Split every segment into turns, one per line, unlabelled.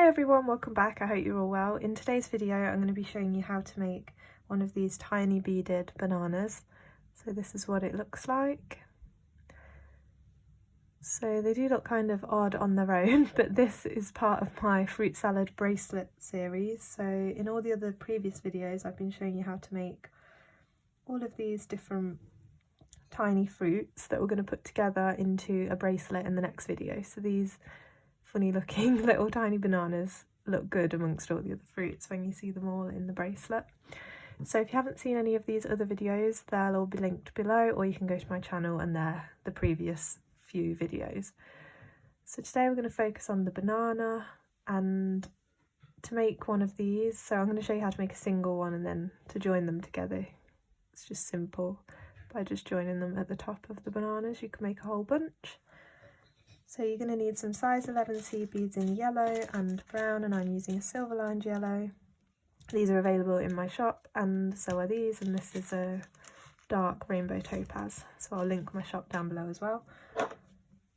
everyone, welcome back. I hope you're all well. In today's video I'm going to be showing you how to make one of these tiny beaded bananas. So this is what it looks like. So they do look kind of odd on their own, but this is part of my fruit salad bracelet series. So in all the other previous videos I've been showing you how to make all of these different tiny fruits that we're going to put together into a bracelet in the next video. So these funny looking little tiny bananas look good amongst all the other fruits when you see them all in the bracelet. So if you haven't seen any of these other videos, they'll all be linked below, or you can go to my channel and they're the previous few videos. So today we're going to focus on the banana, and to make one of these, so I'm going to show you how to make a single one and then to join them together. It's just simple. By just joining them at the top of the bananas you can make a whole bunch. So you're going to need some size 11 seed beads in yellow and brown, and I'm using a silver lined yellow. These are available in my shop, and so are these, and this is a dark rainbow topaz, so I'll link my shop down below as well.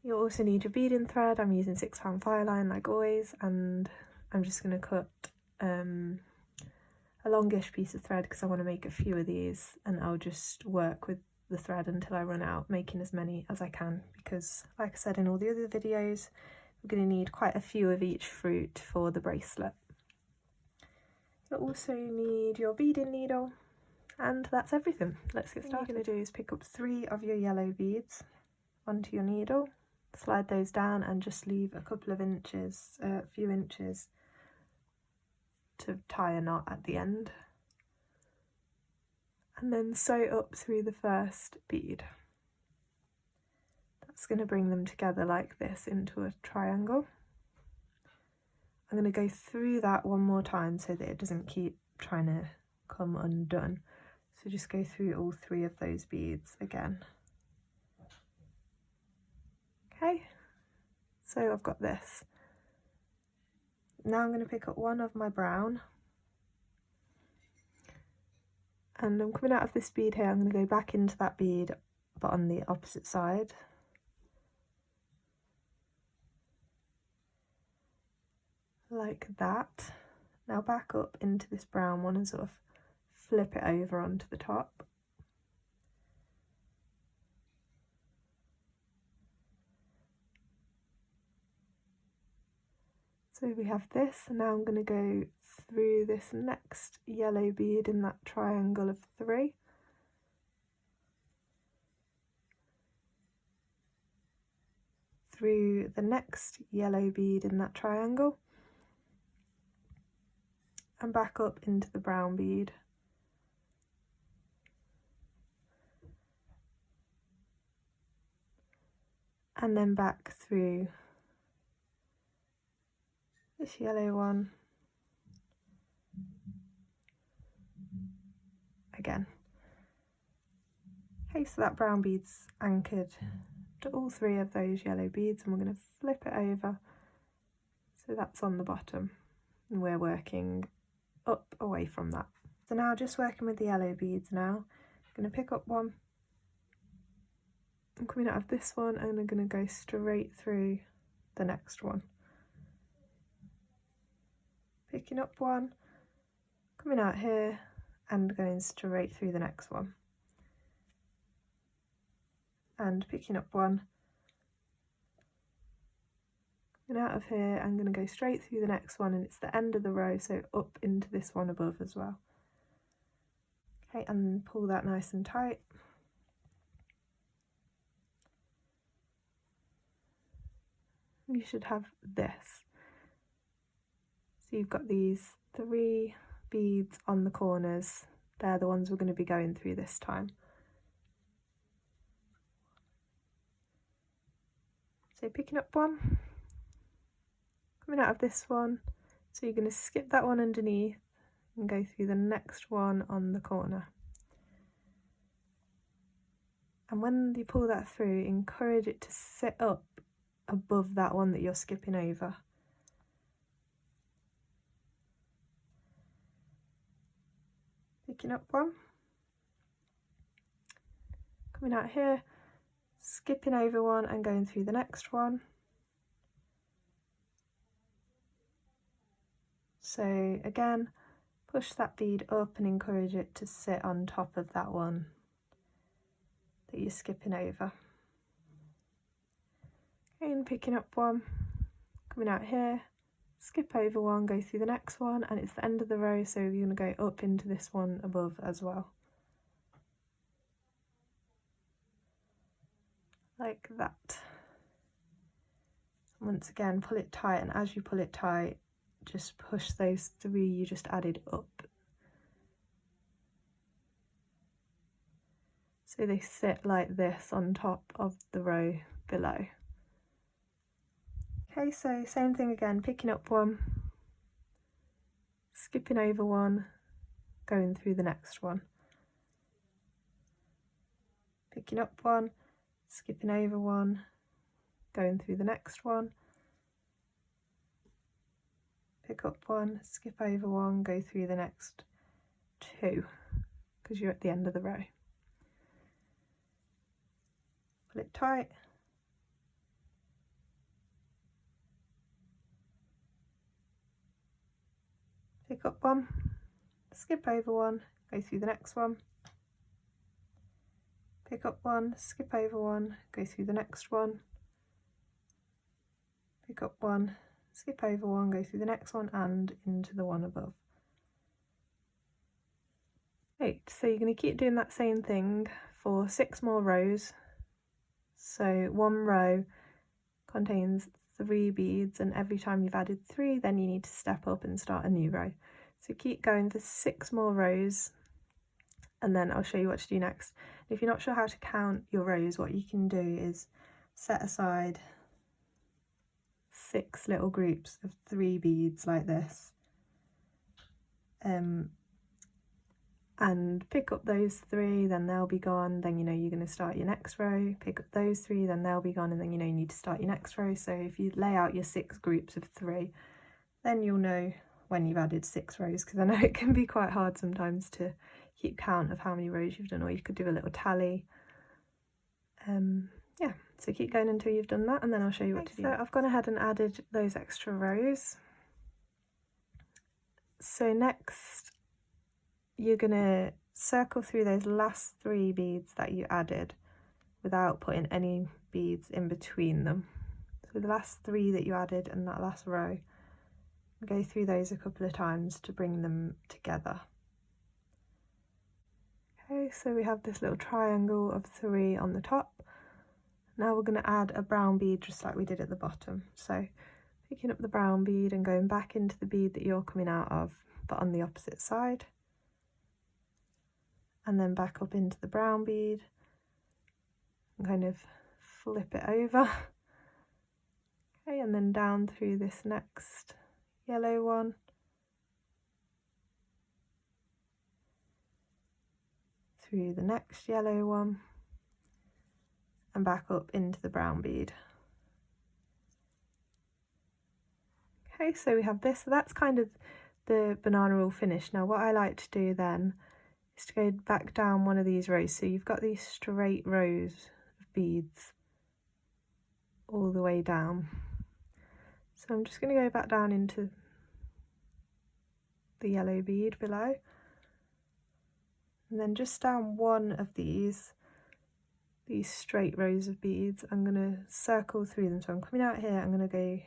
You'll also need your beading thread. I'm using 6-pound fire line like always, and I'm just going to cut a longish piece of thread because I want to make a few of these, and I'll just work with the thread until I run out, making as many as I can, because like I said in all the other videos, we're going to need quite a few of each fruit for the bracelet. You'll also need your beading needle, and that's everything. Let's get started. What you're going to do is pick up 3 of your yellow beads onto your needle, slide those down and just leave a couple of inches, a few inches to tie a knot at the end, and then sew up through the first bead. That's going to bring them together like this into a triangle. I'm going to go through that one more time so that it doesn't keep trying to come undone. So just go through all 3 of those beads again. Okay, so I've got this. Now I'm going to pick up one of my brown, and I'm coming out of this bead here. I'm going to go back into that bead but on the opposite side. Like that. Now back up into this brown one and sort of flip it over onto the top. So we have this, and now I'm going to go through this next yellow bead in that triangle of 3. Through the next yellow bead in that triangle, and back up into the brown bead. And then back through this yellow one again. Okay, so that brown bead's anchored to all 3 of those yellow beads, and we're going to flip it over so that's on the bottom, and we're working up away from that. So now just working with the yellow beads now. I'm going to pick up one. I'm coming out of this one and I'm going to go straight through the next one. Picking up one, coming out here and going straight through the next one. And picking up one, coming out of here, I'm going to go straight through the next one, and it's the end of the row, so up into this one above as well. Okay, and pull that nice and tight. You should have this. So you've got these 3 beads on the corners. They're the ones we're going to be going through this time. So picking up one, coming out of this one, so you're going to skip that one underneath and go through the next one on the corner. And when you pull that through, encourage it to sit up above that one that you're skipping over. Picking up one, coming out here, skipping over one and going through the next one. So again, push that bead up and encourage it to sit on top of that one that you're skipping over. Okay, and picking up one, coming out here, skip over one, go through the next one, and it's the end of the row, so you're going to go up into this one above as well. Like that. Once again, pull it tight, and as you pull it tight, just push those 3 you just added up. So they sit like this on top of the row below. Okay, so same thing again, picking up one, skipping over one, going through the next one. Picking up one, skipping over one, going through the next one. Pick up one, skip over one, go through the next 2, because you're at the end of the row. Pull it tight. Pick up one, skip over one, go through the next one. Pick up one, skip over one, go through the next one. Pick up one, skip over one, go through the next one and into the one above. Right, so you're going to keep doing that same thing for 6 more rows. So one row contains 3 beads, and every time you've added 3, then you need to step up and start a new row. So keep going for 6 more rows, and then I'll show you what to do next. If you're not sure how to count your rows, what you can do is set aside 6 little groups of 3 beads like this, and pick up those 3, then they'll be gone, then you know you're going to start your next row, pick up those 3, then they'll be gone, and then you know you need to start your next row. So if you lay out your 6 groups of 3, then you'll know when you've added 6 rows, because I know it can be quite hard sometimes to keep count of how many rows you've done, or you could do a little tally. Yeah, so keep going until you've done that, and then I'll show you what to do. So I've gone ahead and added those extra rows. So next you're going to circle through those last 3 beads that you added without putting any beads in between them. So the last 3 that you added in that last row, go through those a couple of times to bring them together. Okay, so we have this little triangle of 3 on the top. Now we're going to add a brown bead just like we did at the bottom. So picking up the brown bead and going back into the bead that you're coming out of, but on the opposite side. And then back up into the brown bead and kind of flip it over. Okay, and then down through this next yellow one. Through the next yellow one. And back up into the brown bead. Okay, so we have this. So that's kind of the banana all finished. Now what I like to do then is to go back down one of these rows. So you've got these straight rows of beads all the way down. So I'm just going to go back down into the yellow bead below, and then just down one of these straight rows of beads, I'm going to circle through them. So I'm coming out here, I'm going to go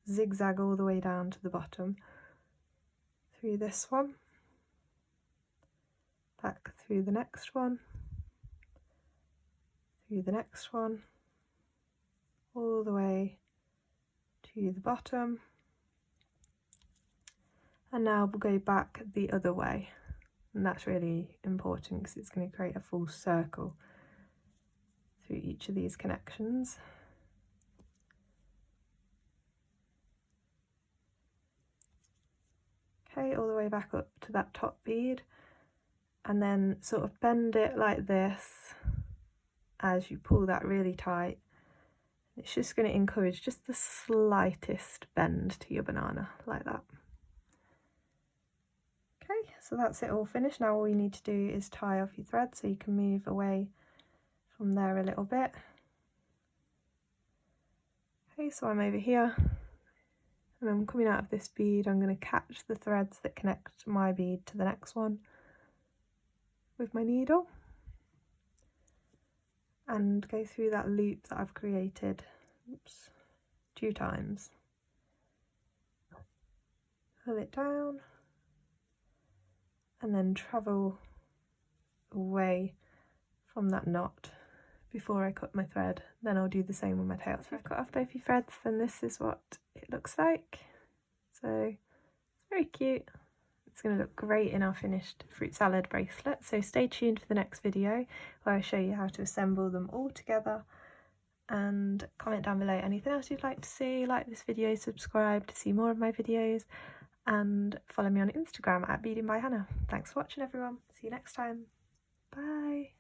zigzag all the way down to the bottom, through this one, back through the next one, through the next one, all the way to the bottom, and now we'll go back the other way, and that's really important because it's going to create a full circle through each of these connections. Okay, all the way back up to that top bead, and then sort of bend it like this as you pull that really tight. It's just going to encourage just the slightest bend to your banana, like that. Okay, so that's it all finished. Now all you need to do is tie off your thread, so you can move away from there a little bit. Okay, so I'm over here, And I'm coming out of this bead, I'm going to catch the threads that connect my bead to the next one with my needle and go through that loop that I've created 2 times. Pull it down and then travel away from that knot before I cut my thread. Then I'll do the same with my tail. If you've cut off both your threads, then this is what it looks like. So it's very cute. It's going to look great in our finished fruit salad bracelet. So stay tuned for the next video where I show you how to assemble them all together, and comment down below anything else you'd like to see. Like this video, subscribe to see more of my videos, and follow me on Instagram at Beadingbyhannah. Thanks for watching everyone. See you next time. Bye.